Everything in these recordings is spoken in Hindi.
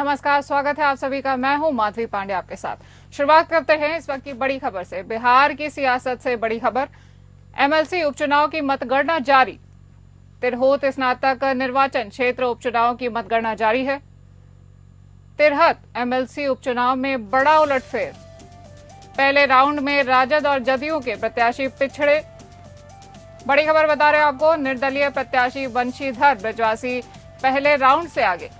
नमस्कार, स्वागत है आप सभी का। मैं हूं माधवी पांडे आपके साथ। शुरुआत करते हैं इस वक्त की बड़ी खबर से। बिहार की सियासत से बड़ी खबर। एमएलसी उपचुनाव की मतगणना जारी। तिरहुत स्नातक निर्वाचन क्षेत्र उपचुनाव की मतगणना जारी है। तिरहुत एमएलसी उपचुनाव में बड़ा उलटफेर। पहले राउंड में राजद और जदयू के प्रत्याशी पिछड़े। बड़ी खबर बता रहे हैं आपको। निर्दलीय प्रत्याशी बंशीधर ब्रजवासी पहले राउंड से आगे।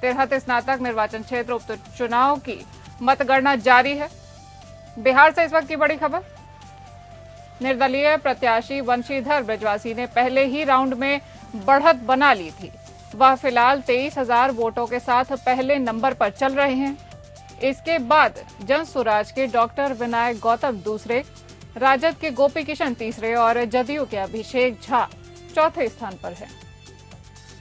तिरहुत स्नातक निर्वाचन क्षेत्र उपचुनाव की मतगणना जारी है। बिहार से इस वक्त की बड़ी खबर। निर्दलीय प्रत्याशी बंशीधर ब्रजवासी ने पहले ही राउंड में बढ़त बना ली थी। वह फिलहाल 23,000 वोटों के साथ पहले नंबर पर चल रहे हैं। इसके बाद जनसुराज के डॉक्टर विनायक गौतम दूसरे, राजद के गोपी किशन तीसरे और जदयू के अभिषेक झा चौथे स्थान पर है।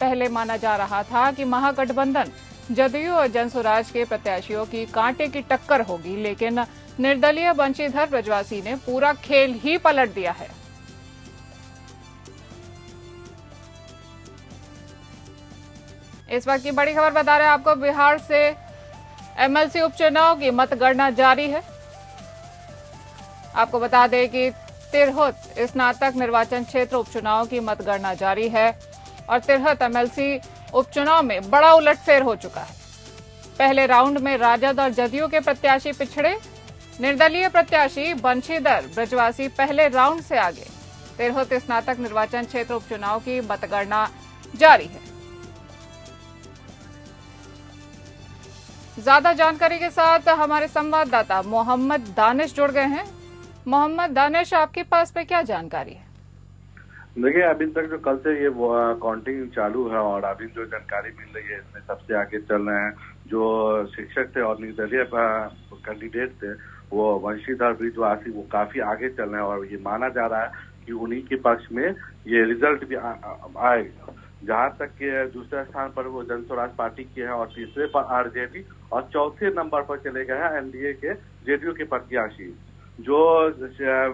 पहले माना जा रहा था कि महागठबंधन जदयू और जनसुराज के प्रत्याशियों की कांटे की टक्कर होगी, लेकिन निर्दलीय बंशीधर ब्रजवासी ने पूरा खेल ही पलट दिया है। इस वक्त की बड़ी खबर बता रहे हैं आपको। बिहार से एमएलसी उपचुनाव की मतगणना जारी है। आपको बता दें कि तिरहुत स्नातक निर्वाचन क्षेत्र उपचुनाव की मतगणना जारी है और तिरहुत एमएलसी उपचुनाव में बड़ा उलटफेर हो चुका है। पहले राउंड में राजद और जदयू के प्रत्याशी पिछड़े। निर्दलीय प्रत्याशी बंशीधर ब्रजवासी पहले राउंड से आगे। तिरहुत स्नातक निर्वाचन क्षेत्र उपचुनाव की मतगणना जारी है। ज्यादा जानकारी के साथ हमारे संवाददाता मोहम्मद दानिश जुड़ गए हैं। मोहम्मद दानिश, आपके पास पे क्या जानकारी है? देखिए, अभी तक जो कल से ये काउंटिंग चालू है और अभी जो जानकारी मिल रही है इसमें सबसे आगे चल रहे हैं जो शिक्षक थे और निर्दलीय कैंडिडेट थे वो बंशीधर ब्रजवासी, वो काफी आगे चल रहे हैं और ये माना जा रहा है कि उन्हीं के पक्ष में ये रिजल्ट भी आएगा। जहां तक कि दूसरे स्थान पर वो जनसुराज पार्टी के हैं और तीसरे पर आरजेडी और चौथे नंबर पर चले गए हैं एनडीए के जेडीयू के प्रत्याशी। जो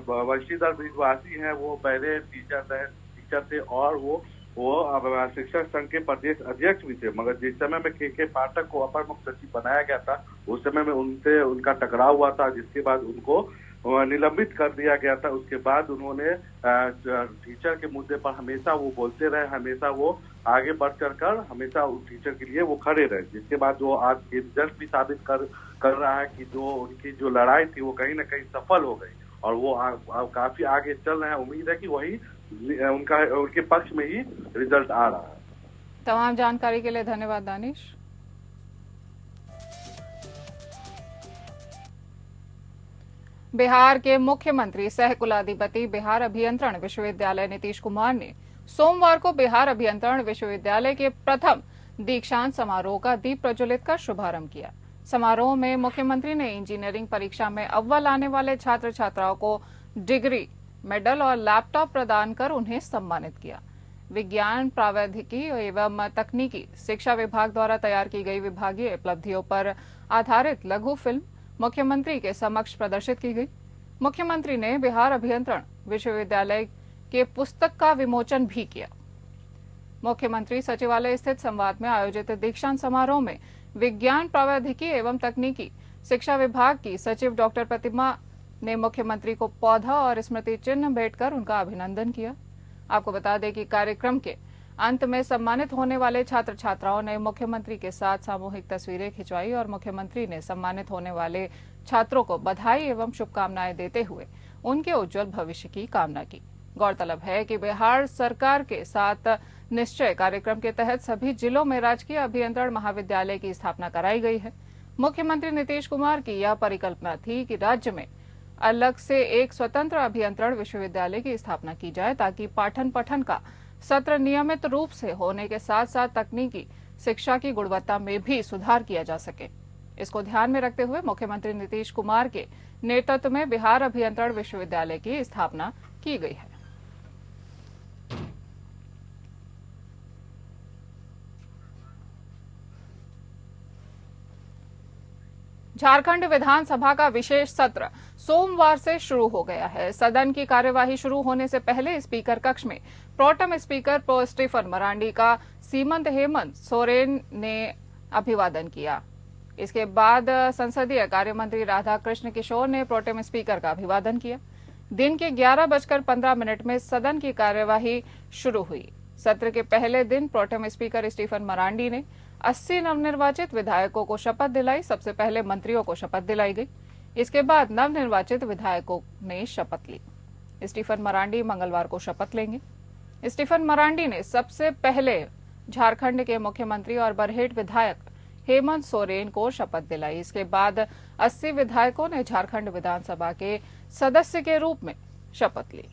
बंशीधर ब्रजवासी हैं वो पहले टीचर थे और वो शिक्षक संघ के प्रदेश अध्यक्ष भी थे, मगर जिस समय में के पाठक को अपर मुख्य सचिव बनाया गया था उस समय में उनका टकराव हुआ था, जिसके बाद उनको निलंबित कर दिया गया था। उसके बाद उन्होंने टीचर के मुद्दे पर हमेशा वो बोलते रहे, हमेशा वो आगे बढ़ चढ़कर हमेशा उस टीचर के लिए वो खड़े रहे, जिसके बाद वो आज रिजल्ट भी साबित कर रहा है कि जो उनकी जो लड़ाई थी वो कहीं ना कहीं सफल हो गई और वो काफी आगे चल रहे हैं। उम्मीद है कि वही उनके पक्ष में ही रिजल्ट आ रहा है। तमाम जानकारी के लिए धन्यवाद दानिश। बिहार के मुख्यमंत्री सह कुलाधिपति बिहार अभियंत्रण विश्वविद्यालय नीतीश कुमार ने सोमवार को बिहार अभियंत्रण विश्वविद्यालय के प्रथम दीक्षांत समारोह का दीप प्रज्वलित कर शुभारंभ किया। समारोह में मुख्यमंत्री ने इंजीनियरिंग परीक्षा में अव्वल आने वाले छात्र छात्राओं को डिग्री, मेडल और लैपटॉप प्रदान कर उन्हें सम्मानित किया। विज्ञान प्रौद्योगिकी एवं तकनीकी शिक्षा विभाग द्वारा तैयार की गई विभागीय उपलब्धियों पर आधारित लघु फिल्म मुख्यमंत्री के समक्ष प्रदर्शित की गई। मुख्यमंत्री ने बिहार अभियंत्रण विश्वविद्यालय के पुस्तक का विमोचन भी किया। मुख्यमंत्री सचिवालय स्थित संवाद में आयोजित दीक्षांत समारोह में विज्ञान प्रौद्योगिकी एवं तकनीकी शिक्षा विभाग की सचिव डॉक्टर प्रतिमा ने मुख्यमंत्री को पौधा और स्मृति चिन्ह भेंट कर उनका अभिनंदन किया। आपको बता दें कि कार्यक्रम के अंत में सम्मानित होने वाले छात्र छात्राओं ने मुख्यमंत्री के साथ सामूहिक तस्वीरें खिंचवाई और मुख्यमंत्री ने सम्मानित होने वाले छात्रों को बधाई एवं शुभकामनाएं देते हुए उनके उज्जवल भविष्य की कामना की। गौरतलब है कि बिहार सरकार के साथ निश्चय कार्यक्रम के तहत सभी जिलों में राजकीय अभियंत्रण महाविद्यालय की स्थापना कराई गई है। मुख्यमंत्री नीतीश कुमार की यह परिकल्पना थी कि राज्य में अलग से एक स्वतंत्र अभियंत्रण विश्वविद्यालय की स्थापना की जाए ताकि पाठन पठन का सत्र नियमित रूप से होने के साथ साथ तकनीकी शिक्षा की गुणवत्ता में भी सुधार किया जा सके। इसको ध्यान में रखते हुए मुख्यमंत्री नीतीश कुमार के नेतृत्व में बिहार अभियंत्रण विश्वविद्यालय की स्थापना की गई है। झारखंड विधानसभा का विशेष सत्र सोमवार से शुरू हो गया है। सदन की कार्यवाही शुरू होने से पहले स्पीकर कक्ष में pro tem speaker prof Stephen Marandi का सीमंत हेमंत सोरेन ने अभिवादन किया। इसके बाद संसदीय कार्य मंत्री राधाकृष्ण किशोर ने प्रोटेम स्पीकर का अभिवादन किया। दिन के 11:15 में सदन की कार्यवाही शुरू हुई। सत्र के पहले दिन प्रोटेम स्पीकर स्टीफन मरांडी ने 80 नवनिर्वाचित विधायकों को शपथ दिलाई। सबसे पहले मंत्रियों को शपथ दिलाई गई। इसके बाद नवनिर्वाचित विधायकों ने शपथ ली। स्टीफन मरांडी मंगलवार को शपथ लेंगे। स्टीफन मरांडी ने सबसे पहले झारखंड के मुख्यमंत्री और बरहेट विधायक हेमंत सोरेन को शपथ दिलाई। इसके बाद 80 विधायकों ने झारखंड विधानसभा के सदस्य के रूप में शपथ ली।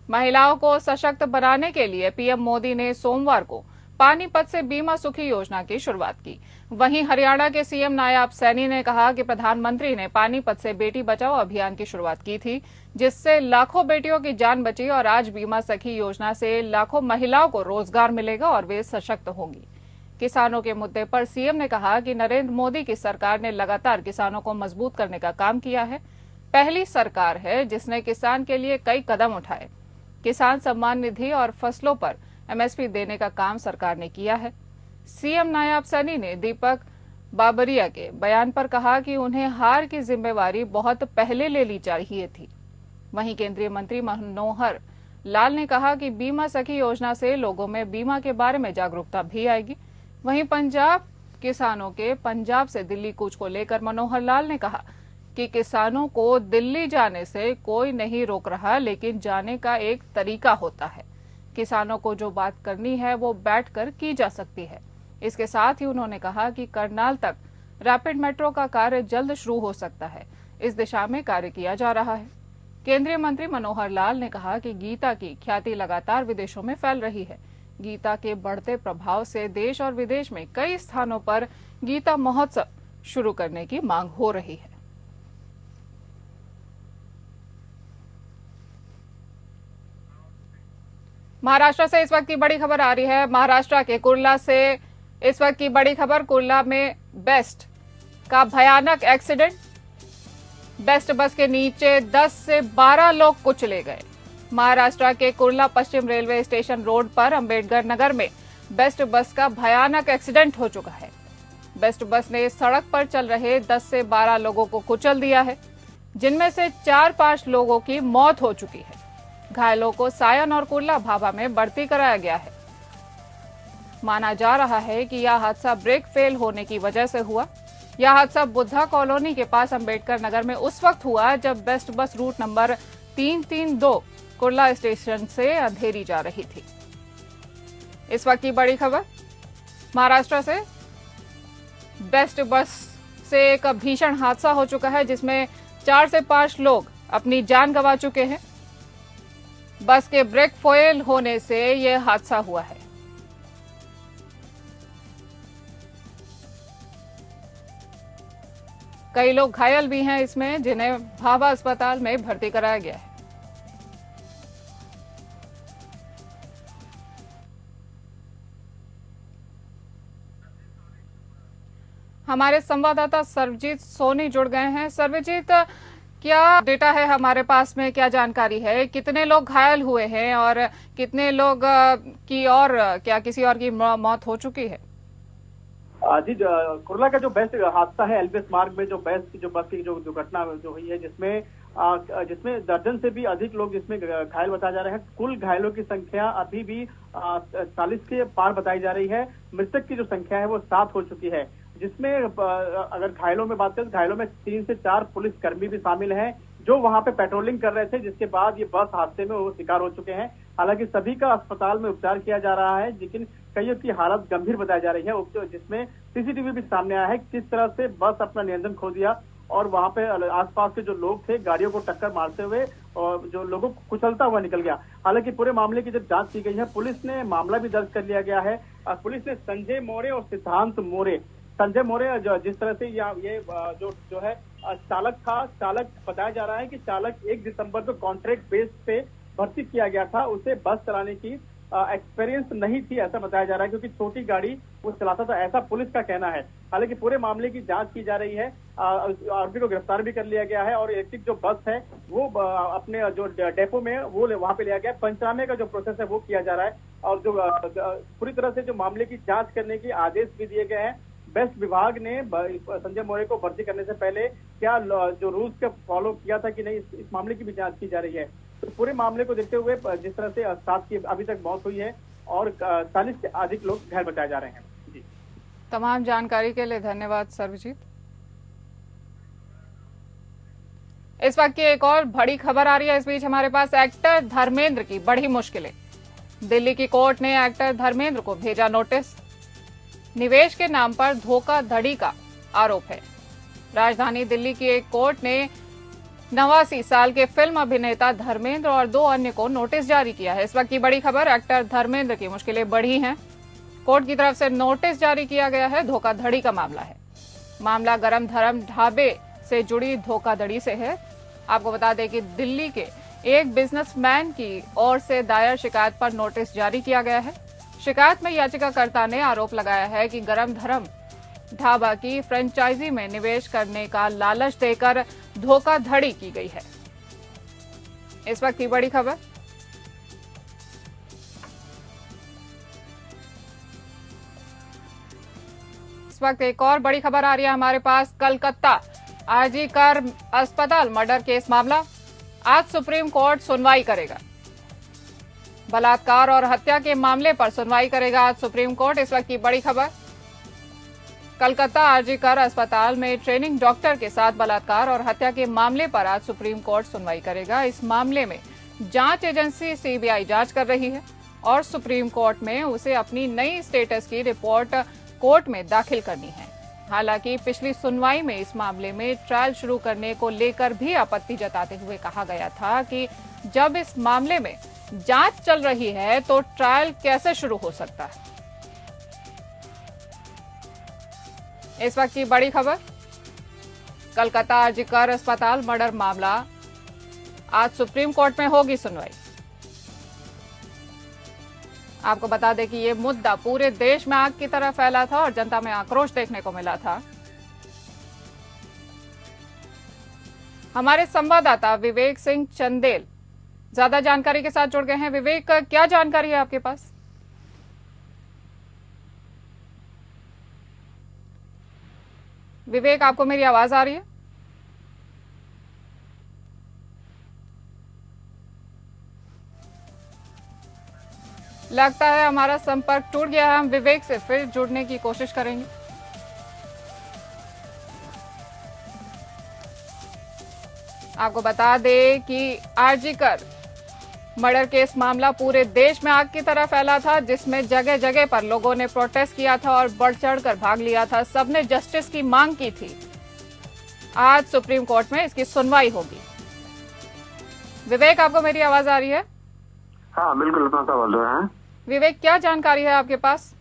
महिलाओं को सशक्त बनाने के लिए पीएम मोदी ने सोमवार को पानीपत से बीमा सुखी योजना की शुरुआत की। वहीं हरियाणा के सीएम नायब सैनी ने कहा कि प्रधानमंत्री ने पानीपत से बेटी बचाओ अभियान की शुरुआत की थी, जिससे लाखों बेटियों की जान बची और आज बीमा सखी योजना से लाखों महिलाओं को रोजगार मिलेगा और वे सशक्त होंगी। किसानों के मुद्दे पर सीएम ने कहा कि नरेंद्र मोदी की सरकार ने लगातार किसानों को मजबूत करने का काम किया है। पहली सरकार है जिसने किसान के लिए कई कदम उठाए। किसान सम्मान निधि और फसलों पर एमएसपी देने का काम सरकार ने किया है। सीएम नायब सैनी ने दीपक बाबरिया के बयान पर कहा कि उन्हें हार की जिम्मेवारी बहुत पहले ले ली चाहिए थी। वहीं केंद्रीय मंत्री मनोहर लाल ने कहा कि बीमा सखी योजना से लोगों में बीमा के बारे में जागरूकता भी आएगी। वहीं पंजाब किसानों के पंजाब से दिल्ली कूच को लेकर मनोहर लाल ने कहा कि किसानों को दिल्ली जाने से कोई नहीं रोक रहा, लेकिन जाने का एक तरीका होता है। किसानों को जो बात करनी है वो बैठकर की जा सकती है। इसके साथ ही उन्होंने कहा कि करनाल तक रैपिड मेट्रो का कार्य जल्द शुरू हो सकता है। इस दिशा में कार्य किया जा रहा है। केंद्रीय मंत्री मनोहर लाल ने कहा कि गीता की ख्याति लगातार विदेशों में फैल रही है। गीता के बढ़ते प्रभाव से देश और विदेश में कई स्थानों पर गीता महोत्सव शुरू करने की मांग हो रही है। महाराष्ट्र से इस वक्त की बड़ी खबर आ रही है। महाराष्ट्र के कुर्ला से इस वक्त की बड़ी खबर। कुर्ला में बेस्ट का भयानक एक्सीडेंट। बेस्ट बस के नीचे 10 से 12 लोग कुचले गए। महाराष्ट्र के कुर्ला पश्चिम रेलवे स्टेशन रोड पर अंबेडकर नगर में बेस्ट बस का भयानक एक्सीडेंट हो चुका है। बेस्ट बस ने सड़क पर चल रहे 10 से 12 लोगों को कुचल दिया है, जिनमें से 4-5 लोगों की मौत हो चुकी है। घायलों को सायन और कुर्ला भाभा में भर्ती कराया गया है। माना जा रहा है कि यह हादसा ब्रेक फेल होने की वजह से हुआ। यह हादसा बुद्धा कॉलोनी के पास अंबेडकर नगर में उस वक्त हुआ जब best bus route number 332 Kurla station से अंधेरी जा रही थी। इस वक्त की बड़ी खबर महाराष्ट्र से। बेस्ट बस से एक भीषण हादसा हो चुका है, जिसमें 4 से 5 लोग अपनी जान गंवा चुके हैं। बस के ब्रेक फेल होने से यह हादसा हुआ है। कई लोग घायल भी हैं इसमें, जिन्हें भाभा अस्पताल में भर्ती कराया गया है। हमारे संवाददाता सर्वजीत सोनी जुड़ गए हैं। सर्वजीत, क्या डेटा है हमारे पास में, क्या जानकारी है, कितने लोग घायल हुए हैं और कितने लोग की और क्या किसी और की मौत हो चुकी है? जी, कुर्ला का जो बेस्ट हादसा है एलबीएस मार्ग में, जो बेस्ट जो बस की जो दुर्घटना जो हुई है, जिसमें दर्जन से भी अधिक लोग इसमें घायल बताए जा रहे हैं। कुल घायलों की संख्या अभी भी 40 के पार बताई जा रही है। मृतक की जो संख्या है वो 7 हो चुकी है, जिसमें अगर घायलों में बात करें तो घायलों में 3 से 4 पुलिस कर्मी भी शामिल हैं, जो वहां पे पेट्रोलिंग कर रहे थे, जिसके बाद ये बस हादसे में वो शिकार हो चुके हैं। हालांकि सभी का अस्पताल में उपचार किया जा रहा है, लेकिन कईयों की हालत गंभीर बताई जा रही है, जिसमें सीसीटीवी भी सामने आया है किस तरह से बस अपना नियंत्रण खो दिया और वहां पे आसपास के जो लोग थे गाड़ियों को टक्कर मारते हुए और जो लोगों को कुचलता हुआ निकल गया। हालांकि पूरे मामले की जब जांच की गई है, पुलिस ने मामला भी दर्ज कर लिया गया है। पुलिस ने संजय मोरे और सिद्धांत मोरे, संजय मोरे जिस तरह से ये जो है चालक था, चालक बताया जा रहा है कि चालक 1 दिसंबर को कॉन्ट्रैक्ट बेस पे भर्ती किया गया था, उसे बस चलाने की एक्सपीरियंस नहीं थी, ऐसा बताया जा रहा है, क्योंकि छोटी गाड़ी वो चलाता था, ऐसा पुलिस का कहना है। हालांकि पूरे मामले की जांच की जा रही है। आरोपी को गिरफ्तार भी कर लिया गया है और इलेक्ट्रिक जो बस है वो अपने जो डेपो में वो वहां पे लिया गया है। पंचनामे का जो प्रोसेस है वो किया जा रहा है और जो पूरी तरह से जो मामले की जांच करने के आदेश भी दिए गए हैं। बेस्ट विभाग ने संजय मौर्य को भर्ती करने से पहले क्या जो रूल्स का फॉलो किया था कि नहीं, इस मामले की भी जांच की जा रही है। तो पूरे मामले को देखते हुए जिस तरह से 7 की अभी तक मौत हुई है और 40 से अधिक लोग घायल बताए जा रहे हैं। जी, तमाम जानकारी के लिए धन्यवाद सर्वजीत। इस वक्त की एक और बड़ी खबर आ रही है। इस बीच हमारे पास एक्टर धर्मेंद्र की बड़ी मुश्किलें। दिल्ली की कोर्ट ने एक्टर धर्मेंद्र को भेजा नोटिस। निवेश के नाम पर धोखाधड़ी का आरोप है। राजधानी दिल्ली की एक कोर्ट ने 89 साल के फिल्म अभिनेता धर्मेंद्र और 2 अन्य को नोटिस जारी किया है। इस वक्त की बड़ी खबर, एक्टर धर्मेंद्र की मुश्किलें बढ़ी हैं। कोर्ट की तरफ से नोटिस जारी किया गया है। धोखाधड़ी का मामला है। मामला गरम धर्म ढाबे से जुड़ी धोखाधड़ी से है। आपको बता दें कि दिल्ली के एक बिजनेसमैन की ओर से दायर शिकायत पर नोटिस जारी किया गया है। शिकायत में याचिकाकर्ता ने आरोप लगाया है कि गरम धर्म ढाबा की फ्रेंचाइजी में निवेश करने का लालच देकर धोखाधड़ी की गई है। इस वक्त की बड़ी खबर, इस वक्त एक और बड़ी खबर आ रही है हमारे पास। कलकत्ता आरजी कर अस्पताल मर्डर केस मामला आज सुप्रीम कोर्ट सुनवाई करेगा। बलात्कार और हत्या के मामले पर सुनवाई करेगा आज सुप्रीम कोर्ट। इस वक्त की बड़ी खबर, कलकत्ता आरजी कर अस्पताल में ट्रेनिंग डॉक्टर के साथ बलात्कार और हत्या के मामले पर आज सुप्रीम कोर्ट सुनवाई करेगा। इस मामले में जांच एजेंसी सीबीआई जांच कर रही है और सुप्रीम कोर्ट में उसे अपनी नई स्टेटस की रिपोर्ट कोर्ट में दाखिल करनी है। हालांकि पिछली सुनवाई में इस मामले में ट्रायल शुरू करने को लेकर भी आपत्ति जताते हुए कहा गया था कि जब इस मामले में जांच चल रही है तो ट्रायल कैसे शुरू हो सकता है। इस वक्त की बड़ी खबर, कलकत्ता आरजी कर अस्पताल मर्डर मामला आज सुप्रीम कोर्ट में होगी सुनवाई। आपको बता दें कि ये मुद्दा पूरे देश में आग की तरह फैला था और जनता में आक्रोश देखने को मिला था। हमारे संवाददाता विवेक सिंह चंदेल ज्यादा जानकारी के साथ जुड़ गए हैं। विवेक, क्या जानकारी है आपके पास? विवेक, आपको मेरी आवाज आ रही है? लगता है हमारा संपर्क टूट गया है। हम विवेक से फिर जुड़ने की कोशिश करेंगे। आपको बता दें कि आरजी कर मर्डर केस मामला पूरे देश में आग की तरह फैला था, जिसमें जगह जगह पर लोगों ने प्रोटेस्ट किया था और बढ़ चढ़कर भाग लिया था। सबने जस्टिस की मांग की थी। आज सुप्रीम कोर्ट में इसकी सुनवाई होगी। विवेक, आपको मेरी आवाज आ रही है? हाँ बिल्कुल, अपना सवाल जो है। विवेक, क्या जानकारी है आपके पास?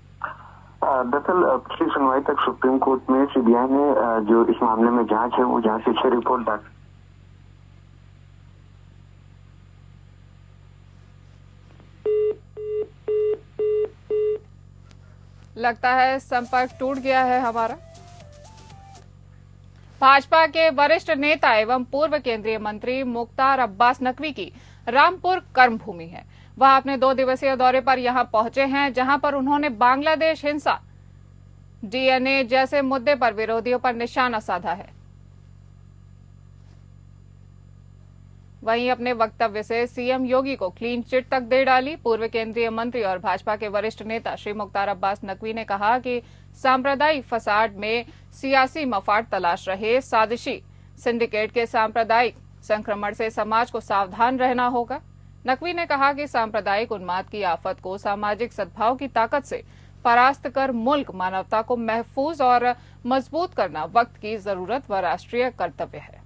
दरअसल पिछली सुनवाई तक सुप्रीम कोर्ट में सीबीआई ने जो इस मामले में जांच है वो जांच से रिपोर्ट दाखिल। लगता है संपर्क टूट गया है हमारा। भाजपा के वरिष्ठ नेता एवं पूर्व केंद्रीय मंत्री मुख्तार अब्बास नकवी की रामपुर कर्मभूमि है। वह अपने 2 दिवसीय दौरे पर यहां पहुंचे हैं, जहां पर उन्होंने बांग्लादेश हिंसा, डीएनए जैसे मुद्दे पर विरोधियों पर निशाना साधा है। वहीं अपने वक्तव्य से सीएम योगी को क्लीन चिट तक दे डाली। पूर्व केंद्रीय मंत्री और भाजपा के वरिष्ठ नेता श्री मुख्तार अब्बास नकवी ने कहा कि सांप्रदायिक फसाड में सियासी मफाद तलाश रहे साजिशी सिंडिकेट के सांप्रदायिक संक्रमण से समाज को सावधान रहना होगा। नकवी ने कहा कि सांप्रदायिक उन्माद की आफत को सामाजिक सद्भाव की ताकत से परास्त कर मुल्क मानवता को महफूज और मजबूत करना वक्त की जरूरत व राष्ट्रीय कर्तव्य है।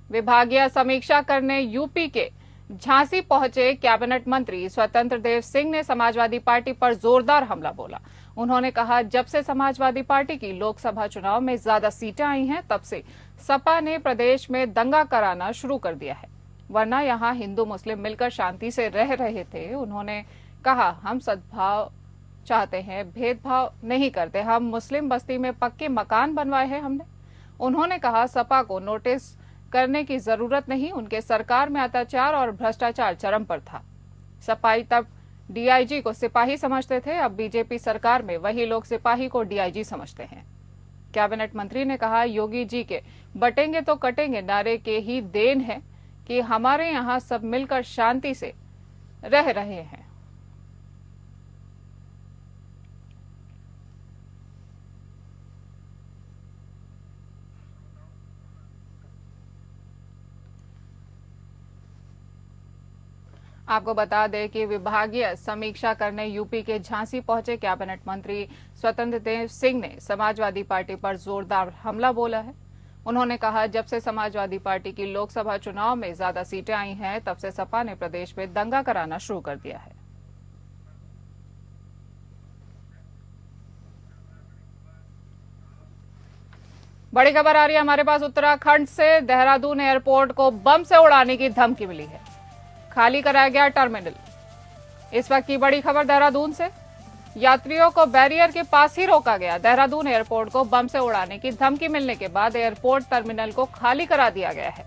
विभागीय समीक्षा करने यूपी के झांसी पहुंचे कैबिनेट मंत्री स्वतंत्र देव सिंह ने समाजवादी पार्टी पर जोरदार हमला बोला। उन्होंने कहा, जब से समाजवादी पार्टी की लोकसभा चुनाव में ज्यादा सीटें आई हैं, तब से सपा ने प्रदेश में दंगा कराना शुरू कर दिया है। वरना यहाँ हिंदू मुस्लिम मिलकर शांति से रह रहे थे। उन्होंने कहा, हम सद्भाव चाहते हैं, भेदभाव नहीं करते। हम मुस्लिम बस्ती में पक्के मकान बनवाए हैं हमने। उन्होंने कहा, सपा को नोटिस करने की जरूरत नहीं, उनके सरकार में अत्याचार और भ्रष्टाचार चरम पर था। सपाई तब डीआईजी को सिपाही समझते थे, अब बीजेपी सरकार में वही लोग सिपाही को डीआईजी समझते हैं। कैबिनेट मंत्री ने कहा, योगी जी के बटेंगे तो कटेंगे नारे के ही देन है कि हमारे यहाँ सब मिलकर शांति से रह रहे हैं। आपको बता दें कि विभागीय समीक्षा करने यूपी के झांसी पहुंचे कैबिनेट मंत्री स्वतंत्र देव सिंह ने समाजवादी पार्टी पर जोरदार हमला बोला है। उन्होंने कहा, जब से समाजवादी पार्टी की लोकसभा चुनाव में ज्यादा सीटें आई हैं, तब से सपा ने प्रदेश में दंगा कराना शुरू कर दिया है। बड़ी खबर आ रही है हमारे पास उत्तराखंड से। देहरादून एयरपोर्ट को बम से उड़ाने की धमकी मिली है, खाली कराया गया टर्मिनल। इस वक्त की बड़ी खबर देहरादून से, यात्रियों को बैरियर के पास ही रोका गया। देहरादून एयरपोर्ट को बम से उड़ाने की धमकी मिलने के बाद एयरपोर्ट टर्मिनल को खाली करा दिया गया है।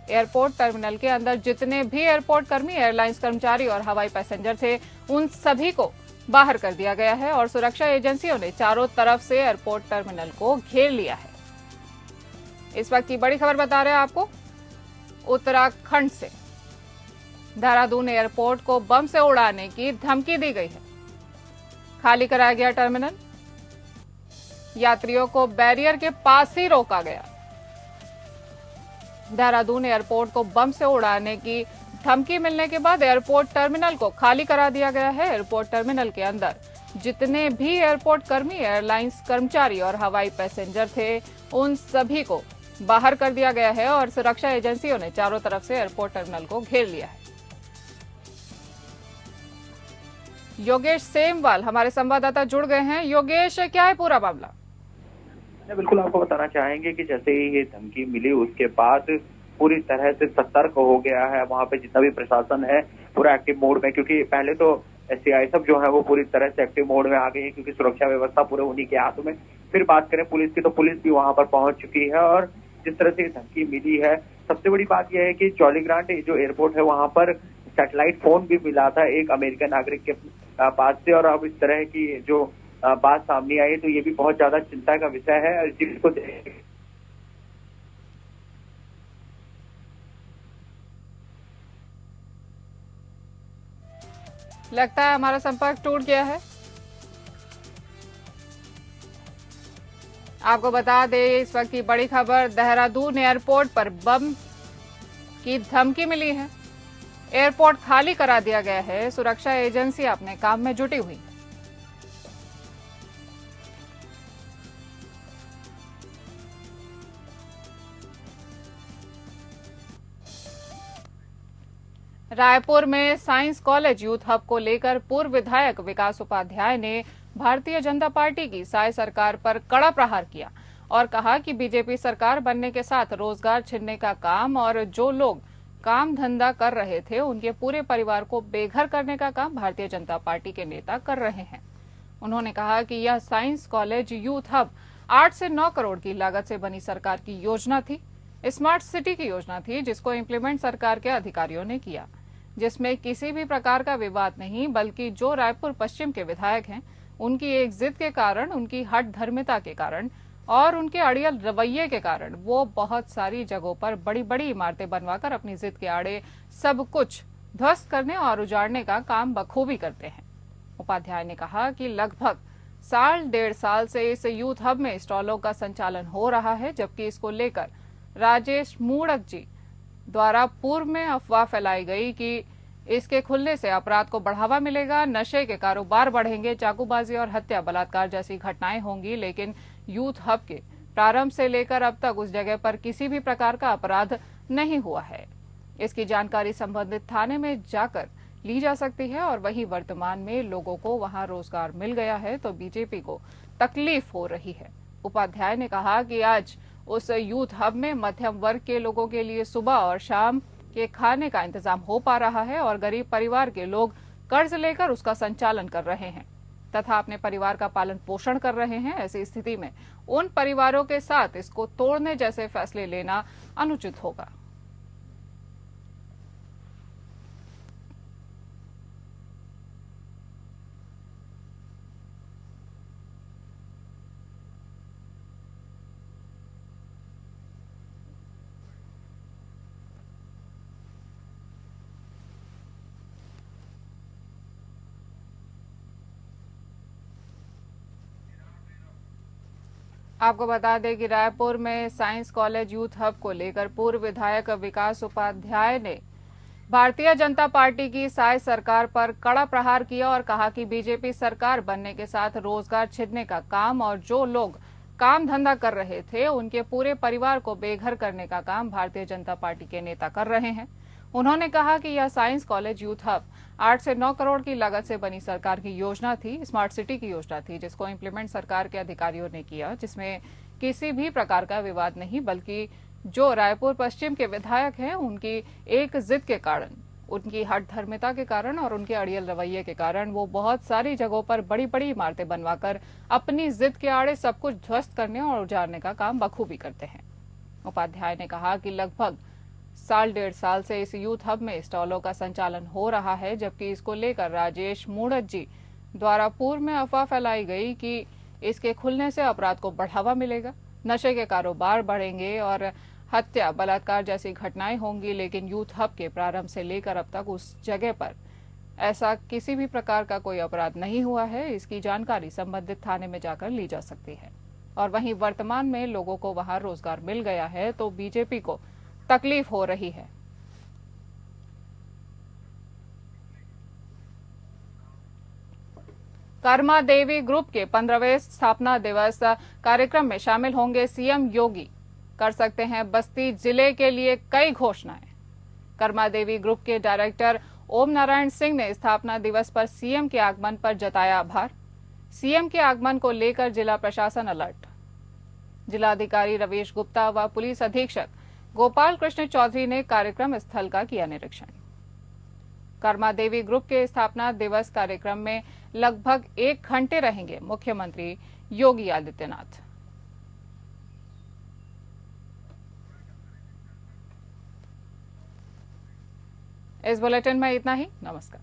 एयरपोर्ट टर्मिनल के अंदर जितने भी एयरपोर्ट कर्मी, एयरलाइंस कर्मचारी और हवाई पैसेंजर थे, उन सभी को बाहर कर दिया गया है और सुरक्षा एजेंसियों ने चारों तरफ से एयरपोर्ट टर्मिनल को घेर लिया है। इस वक्त की बड़ी खबर बता रहे हैं आपको उत्तराखंड से। देहरादून एयरपोर्ट को बम से उड़ाने की धमकी दी गई है, खाली कराया गया टर्मिनल, यात्रियों को बैरियर के पास ही रोका गया। देहरादून एयरपोर्ट को बम से उड़ाने की धमकी मिलने के बाद एयरपोर्ट टर्मिनल को खाली करा दिया गया है। एयरपोर्ट टर्मिनल के अंदर जितने भी एयरपोर्ट कर्मी, एयरलाइंस कर्मचारी और हवाई पैसेंजर थे, उन सभी को बाहर कर दिया गया है और सुरक्षा एजेंसियों ने चारों तरफ से एयरपोर्ट टर्मिनल को घेर लिया है। योगेश सेमवाल हमारे संवाददाता जुड़ गए हैं। योगेश, क्या है पूरा मामला? बिल्कुल आपको बताना चाहेंगे कि जैसे ही ये धमकी मिली उसके बाद पूरी तरह से सतर्क हो गया है वहां पे जितना भी प्रशासन है, पूरा एक्टिव मोड में, क्योंकि पहले तो सीआईएसएफ जो है वो पूरी तरह से एक्टिव मोड में आ गई है क्योंकि सुरक्षा व्यवस्था पूरे उन्हीं के हाथों में। फिर बात करें पुलिस की, तो पुलिस भी वहां पर पहुंच चुकी है और जिस तरह से धमकी मिली है, सबसे बड़ी बात यह है कि जॉलीग्रांट जो एयरपोर्ट है वहां पर सैटेलाइट फोन भी मिला था एक अमेरिकन नागरिक के पास से, और अब इस तरह की जो बात सामने आई तो ये भी बहुत ज्यादा चिंता का विषय है। जिसको लगता है हमारा संपर्क टूट गया है। आपको बता दें, इस वक्त की बड़ी खबर, देहरादून एयरपोर्ट पर बम की धमकी मिली है, एयरपोर्ट खाली करा दिया गया है, सुरक्षा एजेंसी अपने काम में जुटी हुई है। रायपुर में साइंस कॉलेज यूथ हब को लेकर पूर्व विधायक विकास उपाध्याय ने भारतीय जनता पार्टी की साय सरकार पर कड़ा प्रहार किया और कहा कि बीजेपी सरकार बनने के साथ रोजगार छीनने का काम और जो लोग काम धंधा कर रहे थे उनके पूरे परिवार को बेघर करने का काम भारतीय जनता पार्टी के नेता कर रहे हैं। उन्होंने कहा कि यह साइंस कॉलेज यूथ हब 8 से 9 करोड़ की लागत से बनी सरकार की योजना थी, स्मार्ट सिटी की योजना थी, जिसको इम्प्लीमेंट सरकार के अधिकारियों ने किया, जिसमें किसी भी प्रकार का विवाद नहीं, बल्कि जो रायपुर पश्चिम के विधायक हैं उनकी एक जिद के कारण, उनकी हठ धर्मिता के कारण और उनके अड़ियल रवैये के कारण वो बहुत सारी जगहों पर बड़ी बड़ी इमारतें बनवाकर अपनी जिद के आड़े सब कुछ ध्वस्त करने और उजाड़ने का काम बखूबी करते हैं। उपाध्याय ने कहा कि लगभग 1.5 साल से इस यूथ हब में स्टॉलों का संचालन हो रहा है, जबकि इसको लेकर राजेश मूणत जी द्वारा पूर्व में अफवाह फैलाई गई कि इसके खुलने से अपराध को बढ़ावा मिलेगा, नशे के कारोबार बढ़ेंगे, चाकूबाजी और हत्या बलात्कार जैसी घटनाएं होंगी। लेकिन यूथ हब के प्रारंभ से लेकर अब तक उस जगह पर किसी भी प्रकार का अपराध नहीं हुआ है। इसकी जानकारी संबंधित थाने में जाकर ली जा सकती है और वहीं वर्तमान में लोगों को वहां रोजगार मिल गया है तो बीजेपी को तकलीफ हो रही है। उपाध्याय ने कहा कि आज उस यूथ हब में मध्यम वर्ग के लोगों के लिए सुबह और शाम कि खाने का इंतजाम हो पा रहा है और गरीब परिवार के लोग कर्ज लेकर उसका संचालन कर रहे हैं तथा अपने परिवार का पालन पोषण कर रहे हैं। ऐसी स्थिति में उन परिवारों के साथ इसको तोड़ने जैसे फैसले लेना अनुचित होगा। आपको बता दें कि रायपुर में साइंस कॉलेज यूथ हब को लेकर पूर्व विधायक विकास उपाध्याय ने भारतीय जनता पार्टी की साय सरकार पर कड़ा प्रहार किया और कहा कि बीजेपी सरकार बनने के साथ रोजगार छीनने का काम और जो लोग काम धंधा कर रहे थे उनके पूरे परिवार को बेघर करने का काम भारतीय जनता पार्टी के नेता कर रहे हैं। उन्होंने कहा कि यह साइंस कॉलेज यूथ हब 8 से 9 करोड़ की लागत से बनी सरकार की योजना थी, स्मार्ट सिटी की योजना थी, जिसको इम्प्लीमेंट सरकार के अधिकारियों ने किया, जिसमें किसी भी प्रकार का विवाद नहीं, बल्कि जो रायपुर पश्चिम के विधायक हैं उनकी एक जिद के कारण, उनकी हठ धर्मिता के कारण और उनके अड़ियल रवैये के कारण वो बहुत सारी जगहों पर बड़ी बड़ी इमारतें बनवाकर अपनी जिद के आड़े सब कुछ ध्वस्त करने और उजाड़ने का काम बखूबी करते हैं। उपाध्याय ने कहा कि लगभग 1.5 साल से इस यूथ हब में स्टॉलों का संचालन हो रहा है, जबकि इसको लेकर राजेश मूढ़त जी द्वारा पूर्व में अफवाह फैलाई गई कि इसके खुलने से अपराध को बढ़ावा मिलेगा, नशे के कारोबार बढ़ेंगे और हत्या बलात्कार जैसी घटनाएं होंगी। लेकिन यूथ हब के प्रारंभ से लेकर अब तक उस जगह पर ऐसा किसी भी प्रकार का कोई अपराध नहीं हुआ है। इसकी जानकारी संबंधित थाने में जाकर ली जा सकती है। और वहीं वर्तमान में लोगों को वहां रोजगार मिल गया है तो बीजेपी को तकलीफ हो रही है। कर्मा देवी ग्रुप के 15वें स्थापना दिवस कार्यक्रम में शामिल होंगे सीएम योगी। कर सकते हैं बस्ती जिले के लिए कई घोषणाएं। कर्मा देवी ग्रुप के डायरेक्टर ओम नारायण सिंह ने स्थापना दिवस पर सीएम के आगमन पर जताया आभार। सीएम के आगमन को लेकर जिला प्रशासन अलर्ट। जिलाधिकारी रवीश गुप्ता व पुलिस अधीक्षक गोपाल कृष्ण चौधरी ने कार्यक्रम स्थल का किया निरीक्षण। कर्मा देवी ग्रुप के स्थापना दिवस कार्यक्रम में लगभग 1 घंटे रहेंगे मुख्यमंत्री योगी आदित्यनाथ। इस बुलेटिन में इतना ही। नमस्कार।